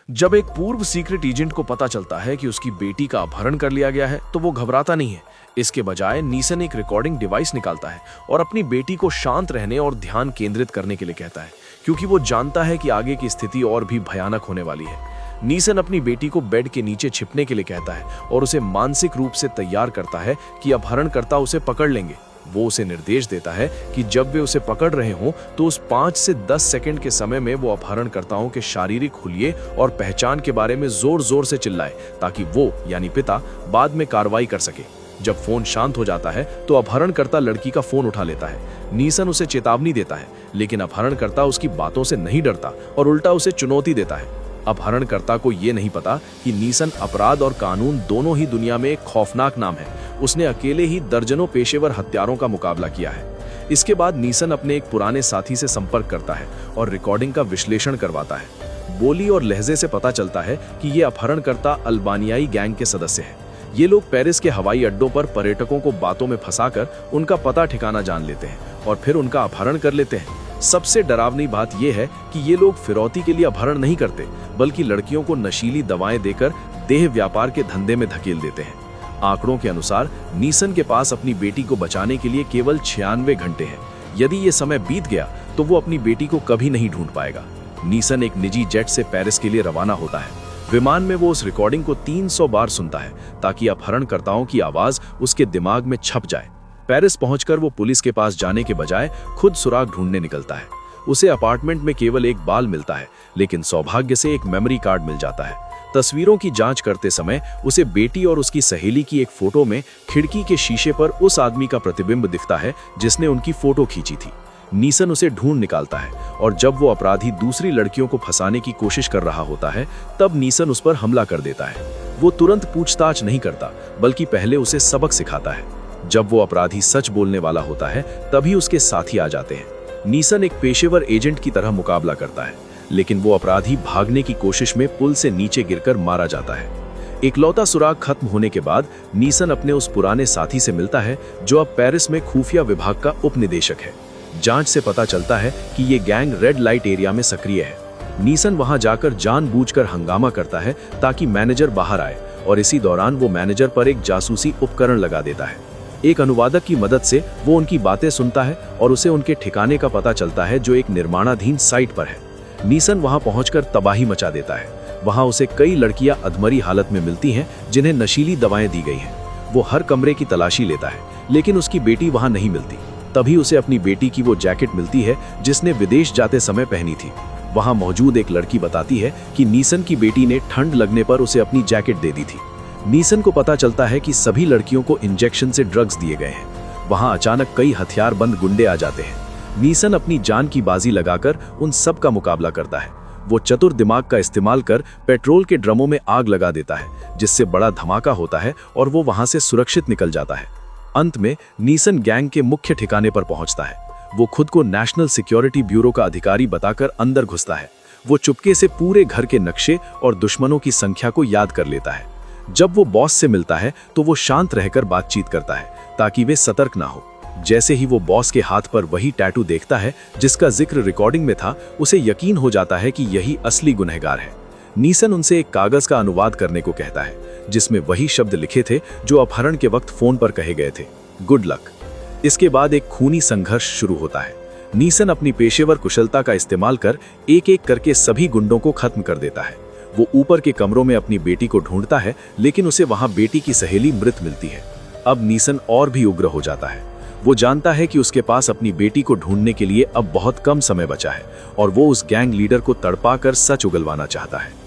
जब एक पूर्व सीक्रेट एजेंट को पता चलता है कि उसकी बेटी का अपहरण कर लिया गया है तो वो घबराता नहीं है। इसके बजाय नीसन एक रिकॉर्डिंग डिवाइस निकालता है और अपनी बेटी को शांत रहने और ध्यान केंद्रित करने के लिए कहता है, क्योंकि वो जानता है कि आगे की स्थिति और भी भयानक होने वाली है। नीसन अपनी बेटी को बेड के नीचे छिपने के लिए कहता है और उसे मानसिक रूप से तैयार करता है कि अपहरणकर्ता उसे पकड़ लेंगे। वो उसे निर्देश देता है कि जब वे उसे पकड़ रहे हों तो उस 5 से 10 सेकंड के समय में वो अपहरणकर्ताओं के शारीरिक हुलिये और पहचान के बारे में जोर जोर से चिल्लाए, ताकि वो यानी पिता बाद में कार्रवाई कर सके। जब फोन शांत हो जाता है तो अपहरणकर्ता लड़की का फोन उठा लेता है। नीसन उसे चेतावनी देता है, लेकिन अपहरणकर्ता उसकी बातों से नहीं डरता और उल्टा उसे चुनौती देता है। अपहरणकर्ता को यह नहीं पता कि नीसन अपराध और कानून दोनों ही दुनिया में एक खौफनाक नाम है। उसने अकेले ही दर्जनों पेशेवर हत्यारों का मुकाबला किया है। इसके बाद नीसन अपने एक पुराने साथी से संपर्क करता है और रिकॉर्डिंग का विश्लेषण करवाता है। बोली और लहजे से पता चलता है कि ये अपहरणकर्ता अल्बानियाई गैंग के सदस्य हैं। ये लोग पेरिस के हवाई अड्डों पर पर्यटकों को बातों में फंसाकर उनका पता ठिकाना जान लेते हैं और फिर उनका अपहरण कर लेते हैं। सबसे डरावनी बात यह है कि ये लोग फिरौती के लिए अपहरण नहीं करते, बल्कि लड़कियों को नशीली दवाएं देकर देह व्यापार के धंधे में धकेल देते हैं। आंकड़ों के अनुसार नीसन के पास अपनी बेटी को बचाने के लिए केवल 96 घंटे हैं। यदि ये समय बीत गया तो वो अपनी बेटी को कभी नहीं ढूंढ पाएगा। नीसन एक निजी जेट से पेरिस के लिए रवाना होता है। विमान में वो उस रिकॉर्डिंग को 300 बार सुनता है ताकि अपहरणकर्ताओं की आवाज उसके दिमाग में छप जाए। पेरिस पहुंचकर वो पुलिस के पास जाने के बजाय खुद सुराग ढूंढने निकलता है। उसे अपार्टमेंट में केवल एक बाल मिलता है, लेकिन सौभाग्य से एक मेमोरी कार्ड मिल जाता है। तस्वीरों की जांच करते समय उसे बेटी और उसकी सहेली की एक फोटो में खिड़की के शीशे पर उस आदमी का प्रतिबिंब दिखता है जिसने उनकी फोटो खींची थी। नीसन उसे ढूंढ निकालता है और जब वो अपराधी दूसरी लड़कियों को फंसाने की कोशिश कर रहा होता है तब नीसन उस पर हमला कर देता है। वो तुरंत पूछताछ नहीं करता, बल्कि पहले उसे सबक सिखाता है। जब वो अपराधी सच बोलने वाला होता है तभी उसके साथी आ जाते हैं। नीसन एक पेशेवर एजेंट की तरह मुकाबला करता है, लेकिन वो अपराधी भागने की कोशिश में पुल से नीचे गिरकर मारा जाता है। इकलौता सुराग खत्म होने के बाद नीसन अपने उस पुराने साथी से मिलता है जो अब पेरिस में खुफिया विभाग का उपनिदेशक है। जांच से पता चलता है कि ये गैंग रेड लाइट एरिया में सक्रिय है। नीसन वहां जाकर जानबूझकर हंगामा करता है ताकि मैनेजर बाहर आए और इसी दौरान वो मैनेजर पर एक जासूसी उपकरण लगा देता है। एक अनुवादक की मदद से वो उनकी बातें सुनता है और उसे उनके ठिकाने का पता चलता है जो एक निर्माणाधीन साइट पर है। नीसन वहां पहुंचकर तबाही मचा देता है। वहां उसे कई लड़कियां अधमरी हालत में मिलती हैं जिन्हें नशीली दवाएं दी गई हैं। वो हर कमरे की तलाशी लेता है, लेकिन उसकी बेटी वहां नहीं मिलती। तभी उसे अपनी बेटी की वो जैकेट मिलती है जिसने विदेश जाते समय पहनी थी। वहां मौजूद एक लड़की बताती है कि नीसन की बेटी ने ठंड लगने पर उसे अपनी जैकेट दे दी थी। नीसन को पता चलता है कि सभी लड़कियों को इंजेक्शन से ड्रग्स दिए गए हैं। वहां अचानक कई हथियारबंद गुंडे आ जाते हैं। नीसन अपनी जान की बाजी लगाकर उन सब का मुकाबला करता है। वो चतुर दिमाग का इस्तेमाल कर पेट्रोल के ड्रमों में आग लगा देता है, जिससे बड़ा धमाका होता है और वो वहां से सुरक्षित निकल जाता है। अंत में नीसन गैंग के मुख्य ठिकाने पर पहुंचता है। वो खुद को नेशनल सिक्योरिटी ब्यूरो का अधिकारी बताकर अंदर घुसता है। वो चुपके से पूरे घर के नक्शे और दुश्मनों की संख्या को याद कर लेता है। जब वो बॉस से मिलता है तो वो शांत रहकर बातचीत करता है ताकि वे सतर्क ना हो। जैसे ही वो बॉस के हाथ पर वही टैटू देखता है जिसका जिक्र रिकॉर्डिंग में था, उसे यकीन हो जाता है कि यही असली गुनहगार है। नीसन उनसे एक कागज का अनुवाद करने को कहता है जिसमें वही शब्द लिखे थे जो अपहरण के वक्त फोन पर कहे गए थे, गुड लक। इसके बाद एक खूनी संघर्ष शुरू होता है। नीसन अपनी पेशेवर कुशलता का इस्तेमाल कर एक एक करके सभी गुंडों को खत्म कर देता है। वो ऊपर के कमरों में अपनी बेटी को ढूंढता है, लेकिन उसे वहां बेटी की सहेली मृत मिलती है। अब नीसन और भी उग्र हो जाता है। वो जानता है कि उसके पास अपनी बेटी को ढूंढने के लिए अब बहुत कम समय बचा है और वो उस गैंग लीडर को तड़पाकर सच उगलवाना चाहता है।